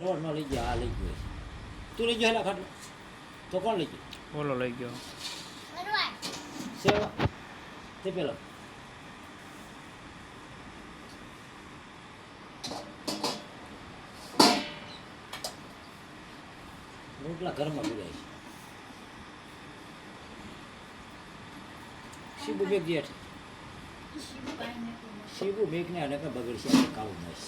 Road નો લઈ ગયો, આ લઈ ગયો. તું લઈ ગયો હેલા ખાટલો તો કોણ લઈ ગયો? ઓલો લઈ ગયો. સેવા તે પેલો રોટલા ઘરમાં પીડાય છે. શીબુ બેગ જેઠ શીબુ બેગ ને અડકે બગડશે કાળું નસ.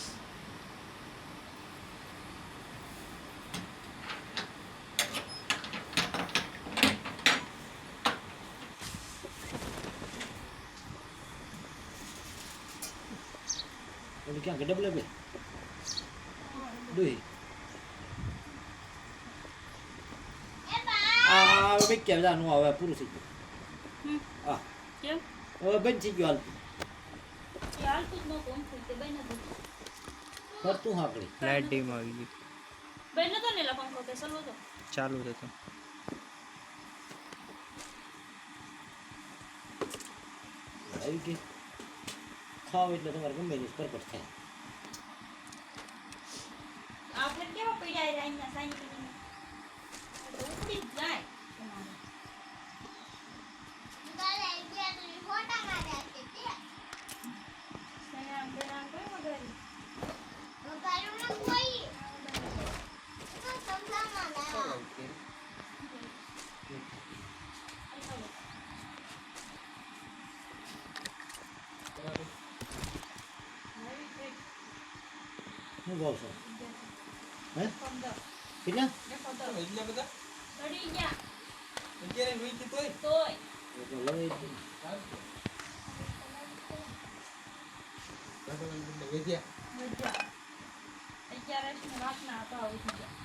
ઓલી ક્યાં ડબલે બે દુઈ આ બે કેમ જાનું હવે પૂરું થઈ ગયું. હા કેમ હવે બંધ થઈ ગયું. હાલતું જ ન કોમ ફૂટે બને તો ફરતું હાકડી લાઈટ ડીમ આવી ગઈ. બને તો ને લા પંખો કે સલો તો ચાલુ હતો. આવી ગઈ ખાવ એટલે તમારે ગમે તે પરપટ થાય. આપણે કેવા પડ્યા રહ્યા અહીંયા સાઈન ઉપડી જાય હું ભાવ છો હે કેટલા ચડી ગયા અત્યારે વીકી તોય તોય લઈ વેદ્યા મજા અત્યારે છે ને રાતના હતા ઉઠી ગયા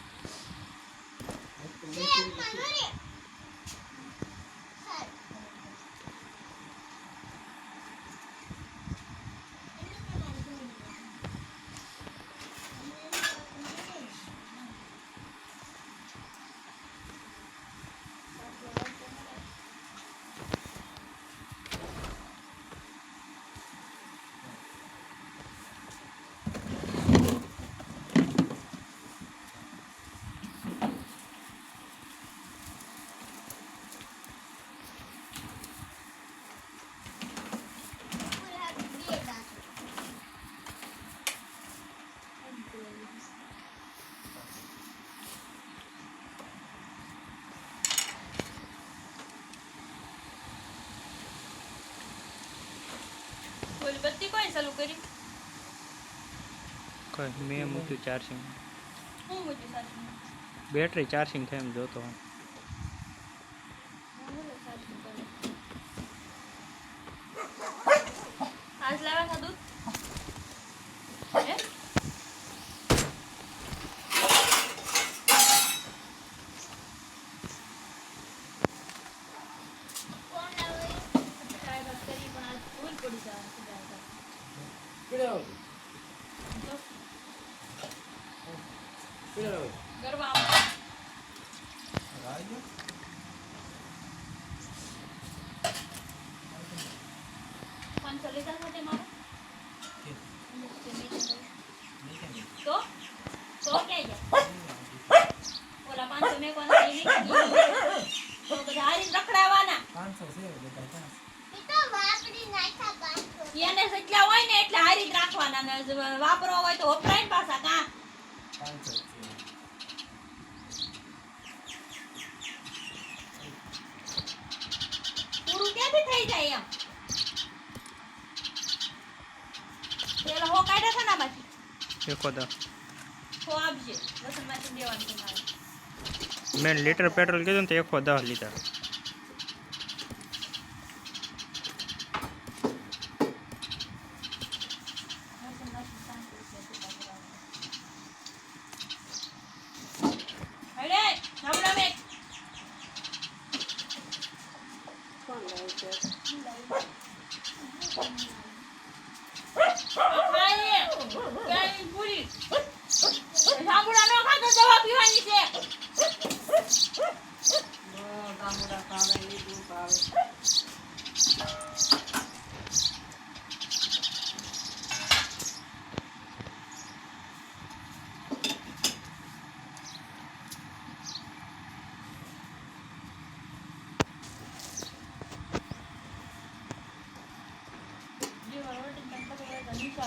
બોલ બત્તી કોઈ ચાલુ કરી કઈ મેં મૂક્યું ચાર્જિંગ. હું મુજી સાચું બેટરી ચાર્જિંગ થાય એમ જોતો. આજ લાવ્યા હતા દૂધ હે કેટલા કેટલા ગરબા રાજો 500 લીધા સાથે મારો તો ક્યાં ગયા ઓલા 500 મેં કોને તો બધા હારી રખડાવાના 500 છે બધા એને જેટલા હોય ને એટલે હારી જ રાખવાના ને વાપરવા હોય તો વપરાય ને પાછા કા 500 પૂરું ક્યાંથી થઈ જાય એમ પેલા હો કાઢ્યા છે ને બાકી એકો દા હો આપજે લસણમાંથી દેવાનું તમારે મેં લીટર પેટ્રોલ કીધું ને તો 110 લીધા.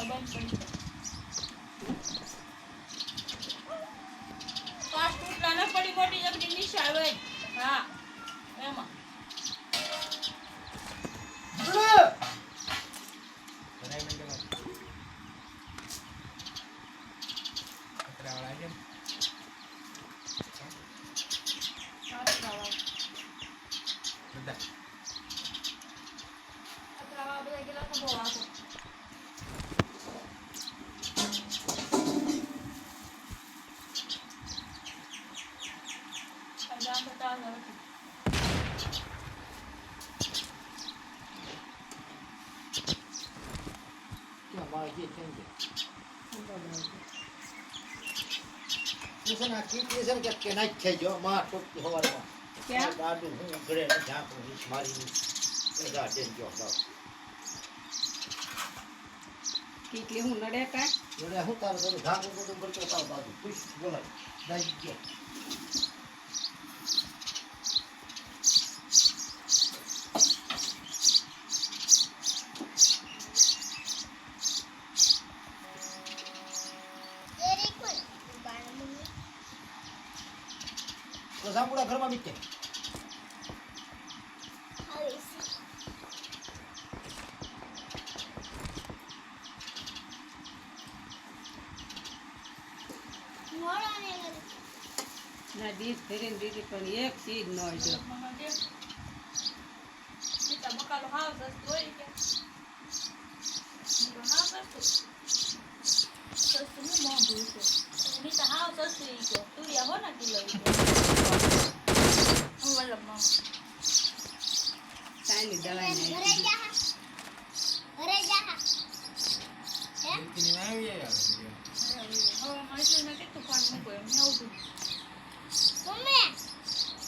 બંધ કરી પાંચ ટુકડા ન પડી મોટી જબરી નિશાળ હોય હા એમાં બનાવી મેં કતરાવાળા છે બધા બધા ગયેલા તો બહુ આગળ જામ બતા નથી ક્યાં મારે જે છે ને ટ્યુશન આ ટ્યુશન કે નાખ થઈ ગયો માં ટોપી હવારમાં ક્યાં દાદુ હું ઘરે ઝાંકું મારી એ ગાડે ગયો બાપ કેટલી હું નડે કાંઈ જોડે હું તારે બધું ઝાંકું બધું કરતો તાર બાજુ ખુશ બોલાય દાઈ ગયો તો જાંબુડા ઘરમાં મીકે ના ડીશ ફેરીને દીધી પણ એક ચીજ ન હોય જો મીઠા બકાલો હાવ સસ્તું હોય કે મીઠો ના સસ્તું હું મોંઘું છે મીઠા હાવ સસ્તું ઈ કે તુરિયા હો ને કિલો ઈ કે હું વલ્લભમાં સાયની દવાઈ રીતિની આવી આવે હવે મારી મેં કેટલું પાણી મૂકું એમ મેં આવતું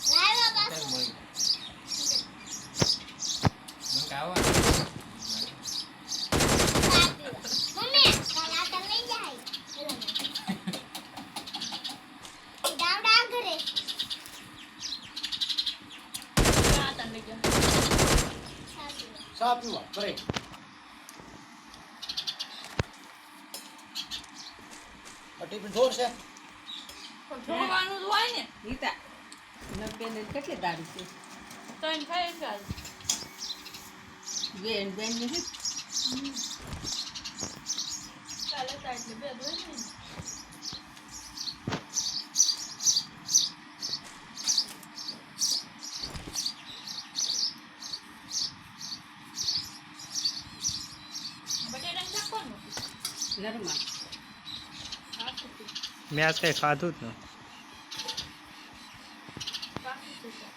ચાલ મળી મને કાવા આ તને લઈ ગયો સા પીવા કરે ટિફિન જોર છે પણ જોવાનું જ હોય ને નીતા નબ્બેને કેટલી દારૂ છે તો એને ખાઈ ચાલ બેન બેન ને હે ચાલે એટલે બે દોય ને બટેટાનું શાક કોણ મૂક્યું? નરમાં આખું છે. મેં આજ કંઈ ખાધું જ ન બાકી છે શાક.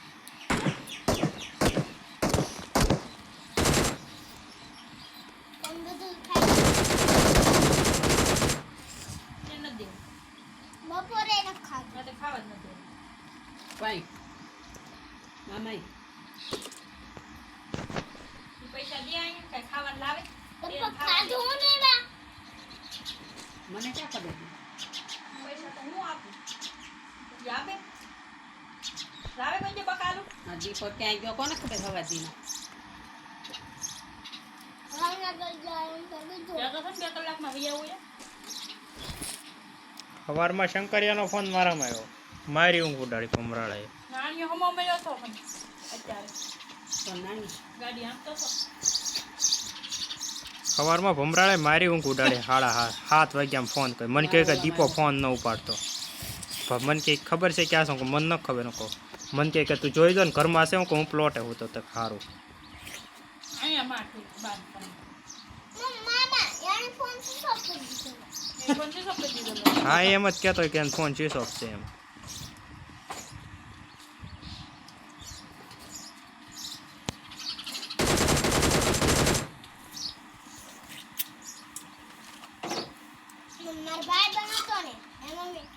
એ નથી દેવું. બપોરે ન ખાધું રાતે ખાવા જ નથી દેવું. પાઈ મામાઈ ઈ પૈસા દે અહીંયા કાંઈ ખાવાનું લાવે પપ્પા ખાધું ને બા મને ક્યાં ખબર છે પૈસા તો હું આપું ઈ આપે લાવે કોઈ દે બકાલું આ દીપો ક્યાંય ગયો કોને ખબર હવા દીના રાણા ગજાયન કરી દો ત્યાં તો છે ને 2 કલાકમાં વહી આવું સવારમાં શંકરિયાનો ફોન મારામાં આવ્યો મારી ઊંઘ ઉડાડી ભમરાળાએ નાણીઓ હમો મળ્યો હતો મને અત્યારે તો નાની ગાડી આંકતો હતો સવારમાં ભમરાળાએ મારી ઊંઘ ઉડાડી 7:30 વાગ્યામાં ફોન કર્યો મને કહે કે દીપો ફોન ન ઉપાડતો મને કંઈ ખબર છે ક્યાં શું મને ન ખબર ન કહો મને કહે કે તું જોઈ દો ને ઘરમાં હશે હું કહું હું પ્લોટે હું તો સારું અહીંયા માઠું બાંધ મામા યાર ફોન સ્વિચ ઓફ કરી દીધો એ ફોન છે સપડી દીધો હા એમ જ કહેતો હોય કે ફોન સ્વિચ ઓફ છે એમ મારા ભાઈ બનાતો ને એ મમ્મી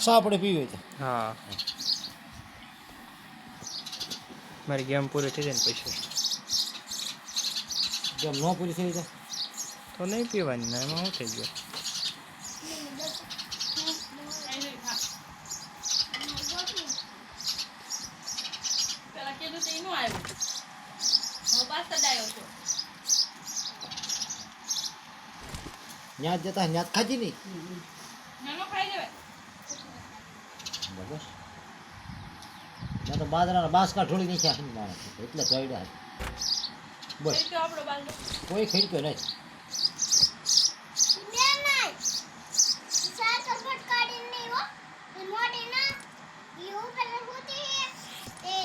સા આપણે પીવી હોય તો હા મારી ગેમ પૂરી થઈ જાય ને પછી જેમ ન પૂરી થઈ જાય તો નહીં પીવાની ને એમાં શું થઈ ગયું પેલા કીધું તો એનું આવ્યું હું પાછળ આવ્યો છું ન્યા જ જતા ન્યા જ ખાધી નહીં નાનો ખાઈ લેવાય બસ ત્યાં તો બાજરાના બાસકા ઢોળી નાખ્યા છે માણસ એટલે ચડ્યા બસ તો આપણો બાજુ કોઈ ખેડતો નથી બે નહીં સાત ફટ કાઢીને નહીં હો એ મોટી ના એ ઉપર હોતી એ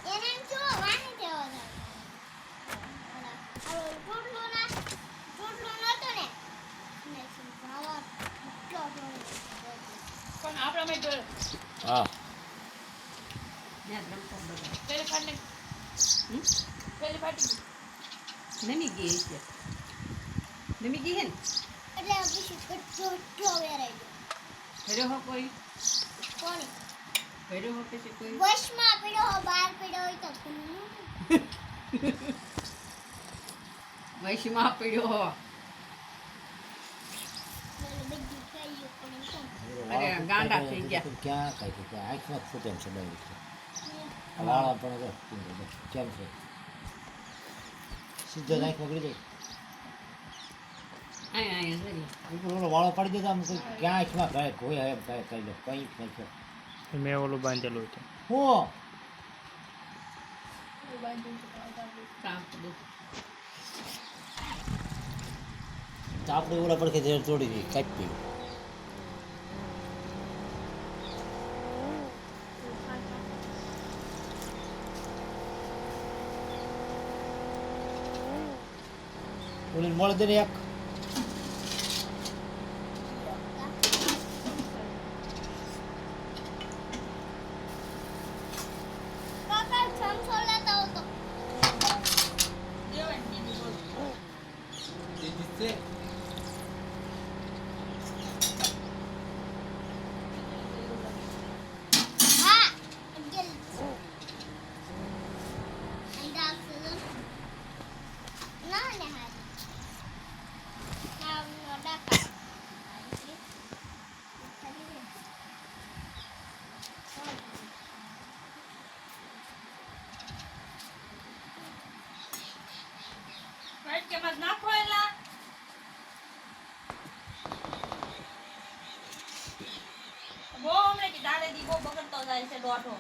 એને એમ જો વાની દેવો આ ટોટલો નતો ને ને ભાવા એટલો પણ આપણા મેં જોયો હા ત્યાં જ રમતા બધા. પેલી ફાટને પેલી ફાટી ગઈ નમી ગઈ છે નમી ગઈ હે ને એટલે પછી કટો વેરાઈ ભર્યો હો કોઈ કોની ભર્યો હો પછી કોઈ બસમાં પીડો હો બહાર પીડો હોય તો વૈશમાં પડ્યો હો બધું ખાઈ પણ અરે, ગાંડા થઈ ગયા. ક્યાં કાંઈ કે આંખમાં ફૂટે એમ છે ડાયરેક્ટ વાળા પણ જો કેમ છે સીધો જ આંખમાં ગળી જાય અહીંયા જરી ઉપર ઓલો વાળો પાડી દેતા આમ કોઈ ક્યાં આંખમાં કાંઈ કોઈ એમ કાંઈ કહી દે કંઈ નહીં છે મેં ઓલું બાંધેલું હતું હું કામ બધું તો આપણે ઓલા પડખે ઝેર તોડી દઈએ કાપી ઓલી મળ દે ને એક કાકા સમસો લેતા હો તો દેવાય દીદી બોલ દીદી છે હા અગિલ અંદા સદન ના ને હા ના નો ડાકા રાઈટ કે મત નાખો એલા બહુ હમણાં કે દાડે દી બહુ બગડતો જાય છે દોઢો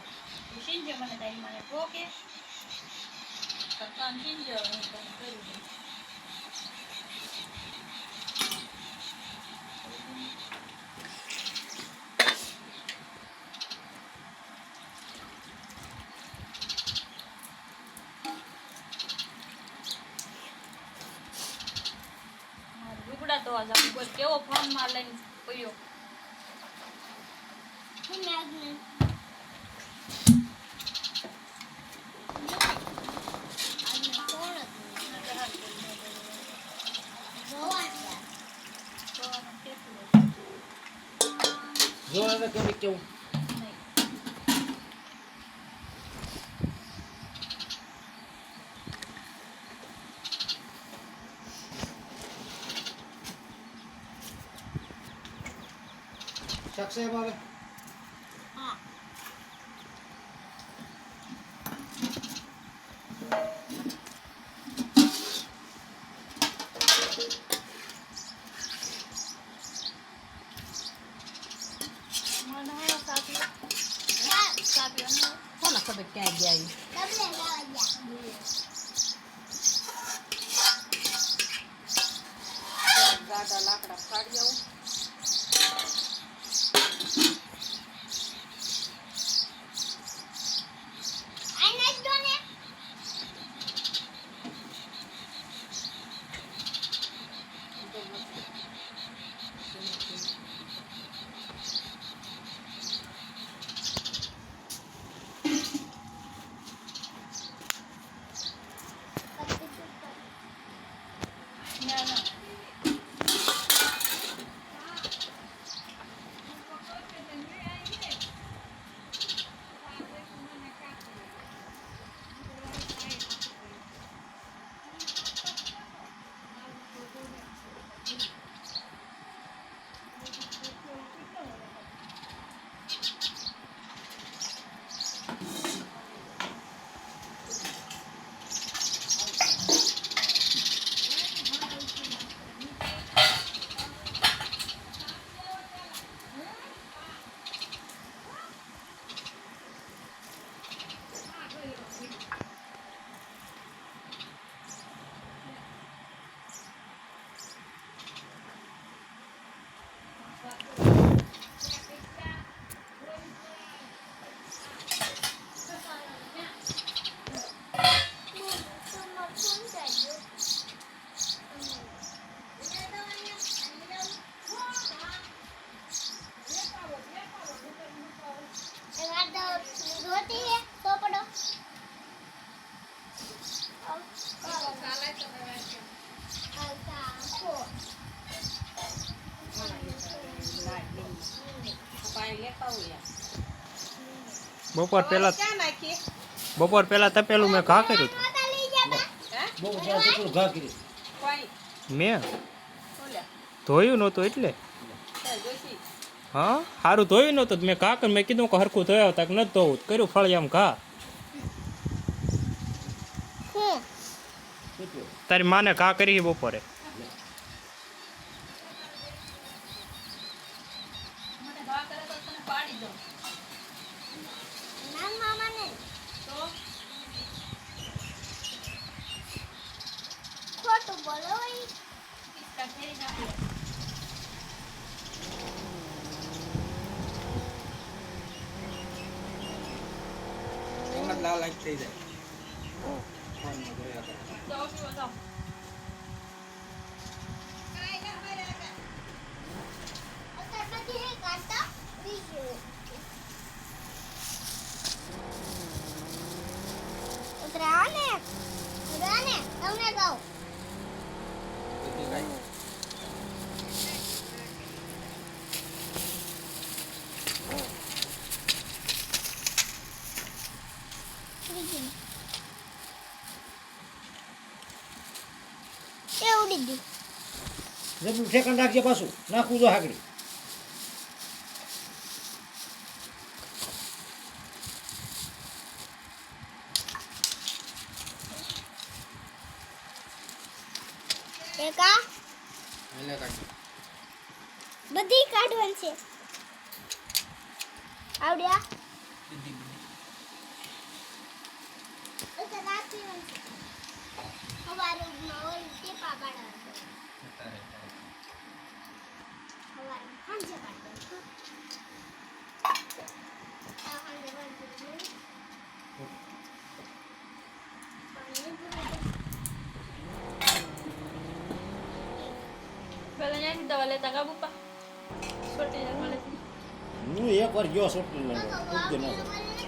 શીંજે મને તારી મને ટોકે કામ શીંજે હું તને કરી દઉં લુગડા ધોવા જાવ બોલ કેવો ફોન માં લઈને પડ્યો હું નાગને આજને કોણ જોવા જો હવે કેમ કેવું શકશે હવે હા મને હા સાપી સાપી કોને ખબર ક્યાં ગયા ઈ? ડબલે લાવા ગયા ગાડા લાકડા ફાડી આવું આ નાખ દો ને ના ના रोटी है तो पड़ो પાણી લેતા હોય બપોર પહેલા તપેલું મેં ઘા કર્યું હતું. બહુ બધા કેટલું ઘા કરી પાણી મેં ઓલા ધોયું નહોતું એટલે જોશી હા સારું ધોયું નહોતું તો મેં ઘા કરી મેં કીધું કે હરખું ધોયા હતા કે નથી ધોવું કર્યું ફળિયામ ઘા. કેટલું તારી માને ઘા કરી છે બપોરે. મને ઘા કરે તો તને પાડી દઉં ના મામા ને તો ખોટું બોલો ઈ. કિસકા ફેરી નાખી એમાં જ લાલ આંખ થઈ જાય ફોનમાં જોયા કરે. જાઓ પીવો જાઓ અત્યારે બધી હે કાઢતા બીજું ઉતરાને તમને કહું બધી કાંઈ બીજું એ ઉડી ગયું જબલું ઠેકાણ રાખજે પાછું નાખવું જો હાકડી એકા એને કાંઈ બધી કાઢવાની છે આવડ્યા બધી બધી તો રાખી હવારમાં ઓલ ટીપા પાડવા તારે તારે હવારમાં સાંજે પાડવા સાંજે પાડવા પેલા ત્યાંથી દવા લેતા કા પપ્પા છોટી જાય મળે હું એકવાર ગયો સોટલી લઈને ઉગતો ન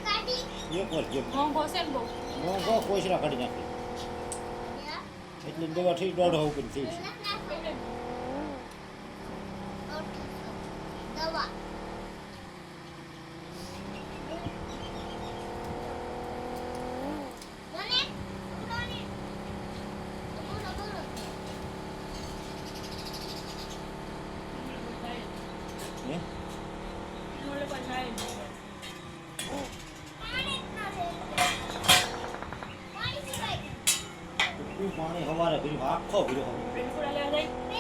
કાઢી એકવાર ગયો મોંઘો છે ને બહુ મોંઘો કોસરા કાઢી નાખી એટલે દવા થઈ દોઢ ઉપર થઈ છે દવા હે મળે પણ જાય તું પાણી હવારે ભર્યું આખો ભર્યો પેલું લેવા જાય